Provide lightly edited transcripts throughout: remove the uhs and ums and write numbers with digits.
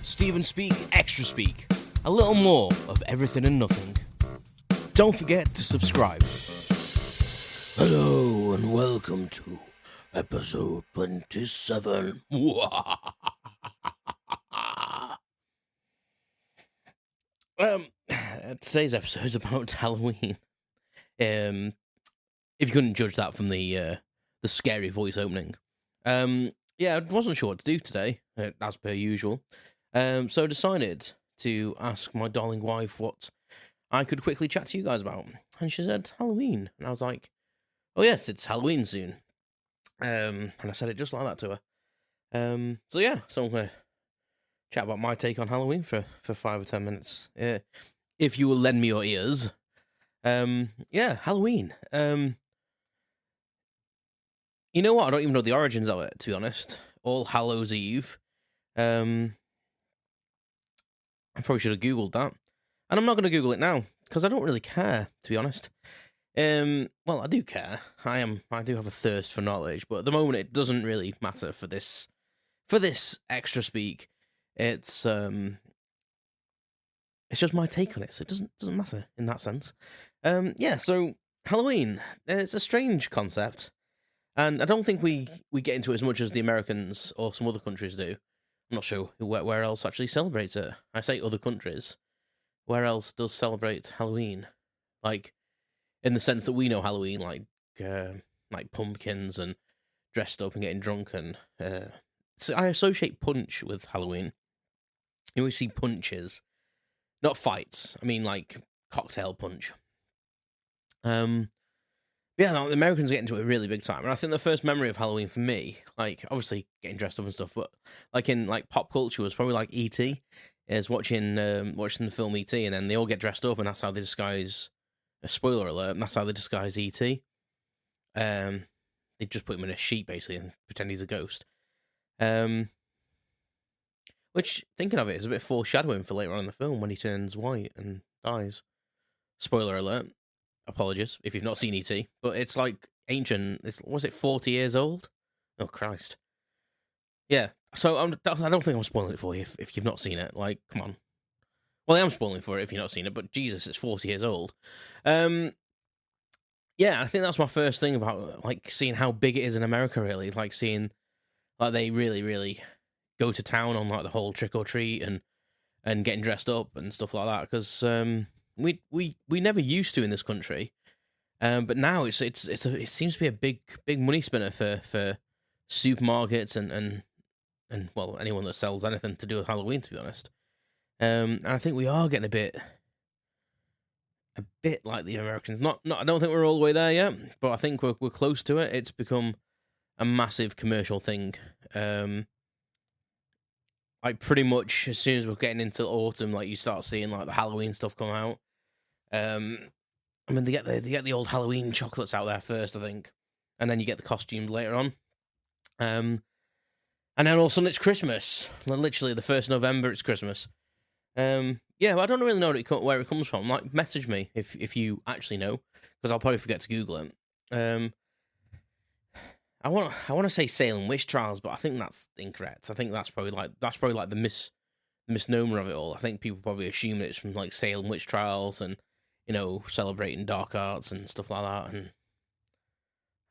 Stephen Speak, Extra Speak. A little more of everything and nothing. Don't forget to subscribe. Hello and welcome to episode 27. Today's episode is about Halloween. If you couldn't judge that from the scary voice opening. Yeah, I wasn't sure what to do today, as per usual. So I decided to ask my darling wife what I could quickly chat to you guys about. And she said, Halloween. And I was like, oh yes, it's Halloween soon. And I said it just like that to her. So I'm going to chat about my take on Halloween for 5 or 10 minutes. If you will lend me your ears. Halloween. You know what? I don't even know the origins of it, to be honest. All Hallows Eve. I probably should have Googled that. And I'm not going to Google it now, because I don't really care, to be honest. Well, I do care. I do have a thirst for knowledge, but at the moment it doesn't really matter for this extra speak. It's just my take on it, so it doesn't matter in that sense. So Halloween, it's a strange concept. And I don't think we get into it as much as the Americans or some other countries do. I'm not sure where else actually celebrates it. I say other countries. Where else does celebrate Halloween? Like, in the sense that we know Halloween, like pumpkins and dressed up and getting drunk. And so I associate punch with Halloween. You always see punches. Not fights. I mean, like, cocktail punch. The Americans get into it really big time, and I think the first memory of Halloween for me, like obviously getting dressed up and stuff, but like in like pop culture was probably like E.T. is watching the film E.T. and then they all get dressed up, and that's how they disguise. A spoiler alert! And that's how they disguise E.T. They just put him in a sheet basically and pretend he's a ghost. Which, thinking of it, is a bit foreshadowing for later on in the film when he turns white and dies. Spoiler alert. Apologies if you've not seen E.T., but it's like ancient. Was it 40 years old? Oh, Christ. Yeah, so I don't think I'm spoiling it for you if you've not seen it. Like, come on. Well, I am spoiling for it if you've not seen it, but Jesus, it's 40 years old. I think that's my first thing about, like, seeing how big it is in America, really. Like, seeing, like, they really, really go to town on, like, the whole trick-or-treat and getting dressed up and stuff like that, because, we never used to in this country, but now it seems to be a big money spinner for supermarkets and well, anyone that sells anything to do with Halloween, to be honest. And I think we are getting a bit like the Americans. Not I don't think we're all the way there yet, but I think we're close to it. It's become a massive commercial thing. Like pretty much as soon as we're getting into autumn, like you start seeing like the Halloween stuff come out. I mean, they get the old Halloween chocolates out there first, I think, and then you get the costumes later on. And then all of a sudden it's Christmas. Literally, the 1st of November, it's Christmas. But I don't really know where it comes from. Like, message me if you actually know, because I'll probably forget to Google it. I want to say Salem witch trials, but I think that's incorrect. I think that's probably like the misnomer of it all. I think people probably assume it's from like Salem witch trials and, you know, celebrating dark arts and stuff like that, and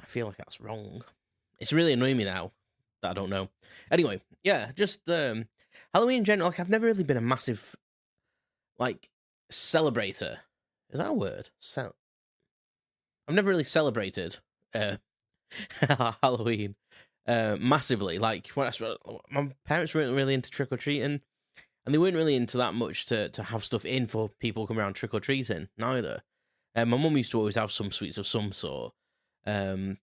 I feel like that's wrong. It's really annoying me now that I don't know. Anyway, just Halloween in general, like, I've never really been a massive, like, celebrator. Is that a word? I've never really celebrated Halloween massively. Like, my parents weren't really into trick-or-treating, and they weren't really into that much to have stuff in for people coming around trick-or-treating, neither. My mum used to always have some sweets of some sort. But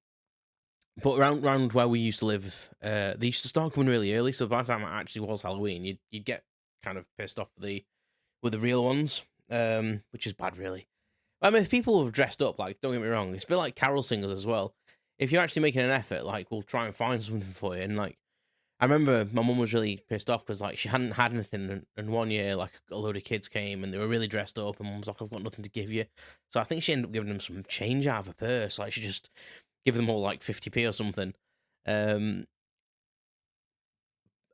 around where we used to live, they used to start coming really early, so by the time it actually was Halloween, you'd get kind of pissed off with the real ones, which is bad, really. I mean, if people have dressed up, like, don't get me wrong, it's a bit like carol singers as well. If you're actually making an effort, like, we'll try and find something for you, and, like, I remember my mum was really pissed off because, like, she hadn't had anything, and one year, like, a load of kids came, and they were really dressed up, and mum was like, I've got nothing to give you. So I think she ended up giving them some change out of her purse. Like, she just give them all, like, 50p or something.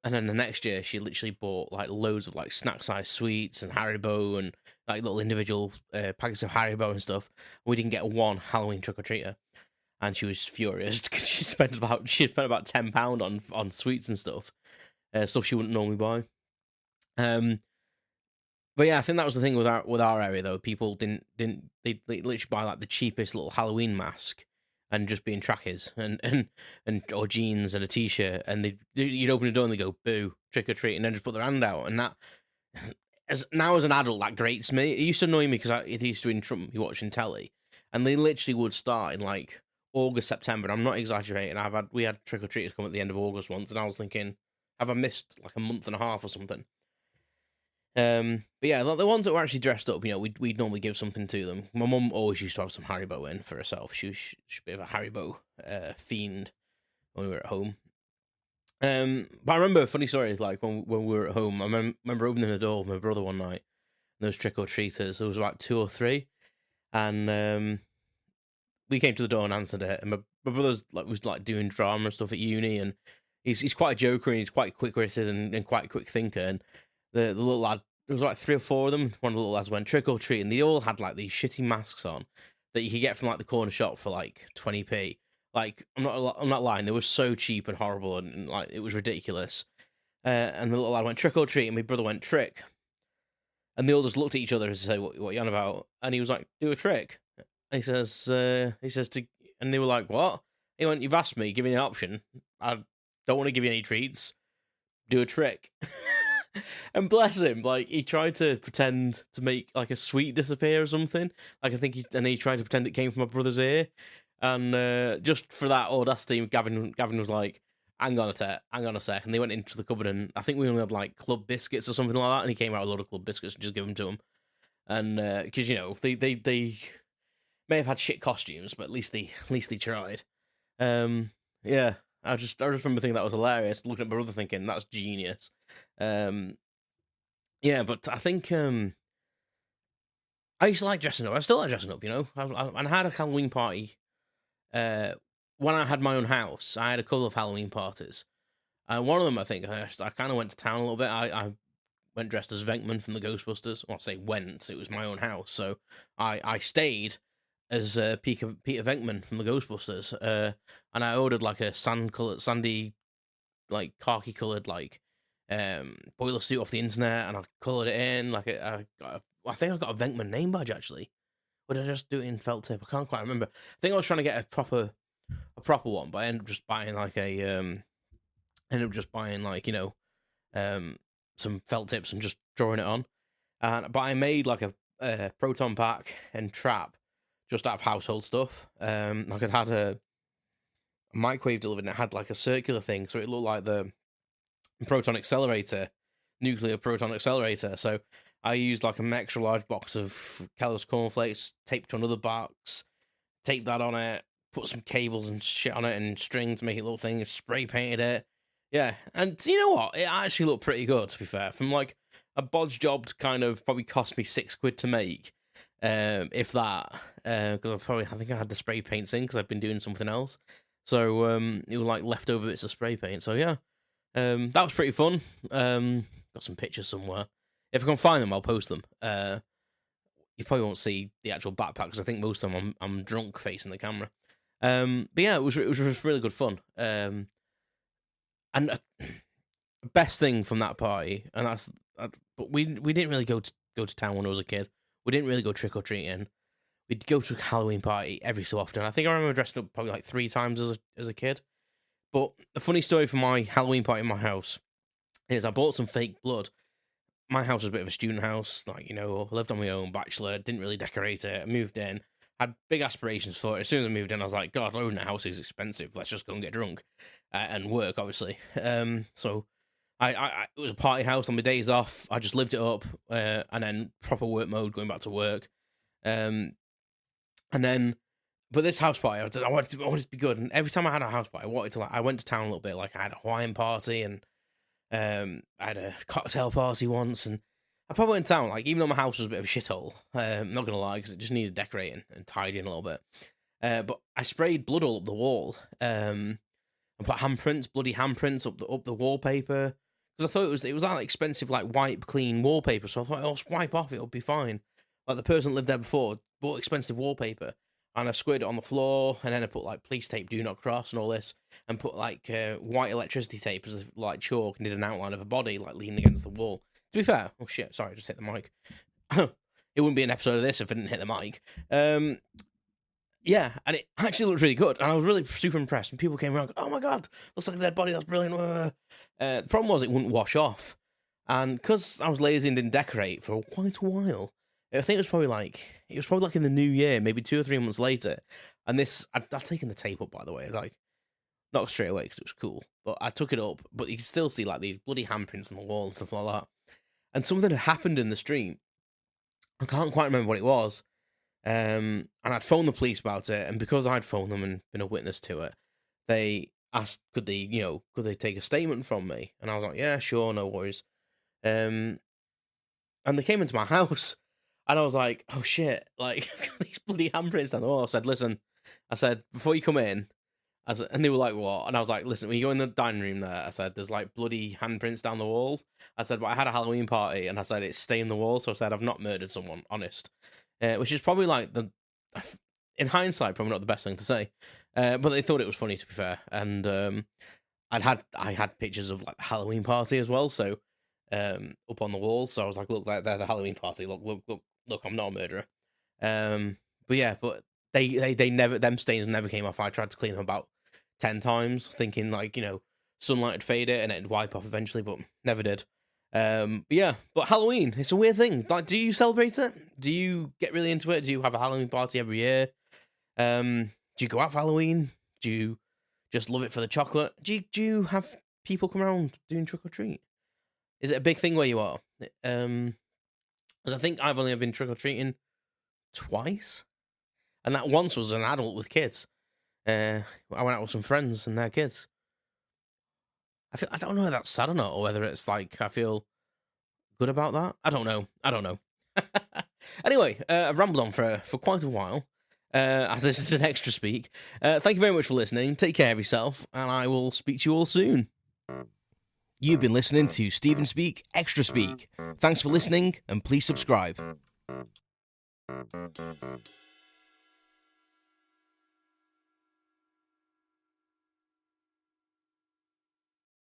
And then the next year, she literally bought like loads of like snack-sized sweets and Haribo and like little individual packets of Haribo and stuff. We didn't get one Halloween trick-or-treater, and she was furious because she spent about £10 on sweets and stuff, stuff she wouldn't normally buy. But yeah, I think that was the thing with our area though. People didn't they literally buy like the cheapest little Halloween mask and just be in trackies and or jeans and a t-shirt, and you'd open the door and they go boo, trick or treat, and then just put their hand out. And that as an adult, that grates me. It used to annoy me because it used to interrupt me watching telly, and they literally would start in like August, September. And I'm not exaggerating. We had trick or treaters come at the end of August once, and I was thinking, have I missed like a month and a half or something? But yeah, the ones that were actually dressed up, we'd normally give something to them. My mum always used to have some Haribo in for herself. She's a bit of a Haribo fiend when we were at home. But I remember a funny story, like when we were at home. I remember opening the door with my brother one night. And those trick or treaters, there was about 2 or 3, and we came to the door and answered it. And my brother's was doing drama and stuff at uni, and he's quite a joker and he's quite quick witted and quite a quick thinker. And the little lad, there was like 3 or 4 of them. One of the little lads went trick or treat, and they all had like these shitty masks on that you could get from like the corner shop for like 20p. Like I'm not lying, they were so cheap and horrible, and like it was ridiculous. And the little lad went trick or treat, and my brother went trick, and they all just looked at each other and said, "What are you on about?" And he was like, "Do a trick." And he says to, and they were like, "What?" He went, "You've asked me, give me an option. I don't want to give you any treats. Do a trick." And bless him, like he tried to pretend to make like a sweet disappear or something. Like I think he tried to pretend it came from my brother's ear, and just for that audacity, Gavin was like, "Hang on a sec," and they went into the cupboard, and I think we only had like club biscuits or something like that, and he came out with a load of club biscuits and just give them to him, and because they may have had shit costumes, but at least they tried. Yeah, I just remember thinking that was hilarious. Looking at my brother, thinking that's genius. Yeah, but I think I used to like dressing up. I still like dressing up, I had a Halloween party. When I had my own house, I had a couple of Halloween parties. One of them, I think, I kind of went to town a little bit. I went dressed as Venkman from the Ghostbusters. Well, I say went, it was my own house, so I stayed as Peter Venkman from the Ghostbusters. And I ordered like a sandy, like khaki coloured, like boiler suit off the internet, and I coloured it in. Like I think I got a Venkman name badge actually. Or did I just do it in felt tip? I can't quite remember. I think I was trying to get a proper one, but I ended up just buying some felt tips and just drawing it on. But I made like a proton pack and trap just out of household stuff. Like I'd had a microwave delivered, and it had like a circular thing, so it looked like the nuclear proton accelerator. So I used like an extra large box of Kellogg's cornflakes, taped to another box, taped that on it, put some cables and shit on it and string to make it a little thing, spray painted it. Yeah, and you know what? It actually looked pretty good, to be fair. From like a bodge job to kind of probably cost me £6 to make, if that. Because I think I had the spray paints in because I've been doing something else. So it was like leftover bits of spray paint. So yeah, that was pretty fun. Got some pictures somewhere. If I can find them, I'll post them. You probably won't see the actual backpack because I think most of them I'm drunk facing the camera. But yeah, it was just really good fun. And the best thing from that party, but we didn't really go to town when I was a kid. We didn't really go trick or treating. We'd go to a Halloween party every so often. I think I remember dressing up probably like 3 times as a kid. But the funny story for my Halloween party in my house is I bought some fake blood. My house was a bit of a student house, like, lived on my own, bachelor, didn't really decorate it. I moved in, had big aspirations for it. As soon as I moved in, I was like, God, owning a house is expensive. Let's just go and get drunk and work, obviously. So it was a party house on my days off. I just lived it up, and then proper work mode, going back to work. But this house party, I wanted to be good. And every time I had a house party, I went to town a little bit. Like I had a Hawaiian party, and I had a cocktail party once, and I probably went to town. Like even though my house was a bit of a shithole, I'm not gonna lie, because it just needed decorating and tidying a little bit. But I sprayed blood all up the wall. I put bloody handprints up the wallpaper. because I thought it was that expensive like wipe clean wallpaper. So I thought, I'll wipe off, it'll be fine. Like the person that lived there before bought expensive wallpaper, and I squared it on the floor, and then I put like police tape, do not cross, and all this, and put like white electricity tape as like chalk, and did an outline of a body like leaning against the wall. To be fair, oh shit, sorry, I just hit the mic. It wouldn't be an episode of this if I didn't hit the mic. Yeah, and it actually looked really good, and I was really super impressed. And people came around, oh my god, looks like a dead body, that's brilliant. The problem was it wouldn't wash off, and because I was lazy and didn't decorate for quite a while, I think it was probably like in the new year, maybe 2 or 3 months later. And this, I'd taken the tape up, by the way, like not straight away because it was cool, but I took it up, but you can still see like these bloody handprints on the wall and stuff like that. And something had happened in the stream. I can't quite remember what it was. And I'd phoned the police about it, and because I'd phoned them and been a witness to it, they asked, could they take a statement from me? And I was like, yeah, sure, no worries. And they came into my house, and I was like, oh shit, like, I've got these bloody handprints down the wall. I said, listen, before you come in, and they were like, what? And I was like, listen, when you go in the dining room there, I said, there's like bloody handprints down the wall. I said, but I had a Halloween party, and I said, it's stained the wall. So I said, I've not murdered someone, honest. Which is probably like in hindsight, probably not the best thing to say. But they thought it was funny, to be fair. And I had pictures of like the Halloween party as well, so up on the wall. So I was like, look, they're the Halloween party. Look, I'm not a murderer. But yeah, but they never, them stains never came off. I tried to clean them about 10 times, thinking like, sunlight would fade it and it'd wipe off eventually, but never did. Yeah, but Halloween, it's a weird thing. Like, do you celebrate it? Do you get really into it? Do you have a Halloween party every year? Do you go out for Halloween? Do you just love it for the chocolate? Do you have people come around doing trick or treat? Is it a big thing where you are? Because I think I've only been trick or treating twice, and that once was an adult with kids. I went out with some friends and their kids. I don't know whether that's sad or not, or whether it's like I feel good about that. I don't know. Anyway, I've rambled on for quite a while. As this is an extra speak. Thank you very much for listening. Take care of yourself, and I will speak to you all soon. You've been listening to Stephen Speak Extra Speak. Thanks for listening, and please subscribe.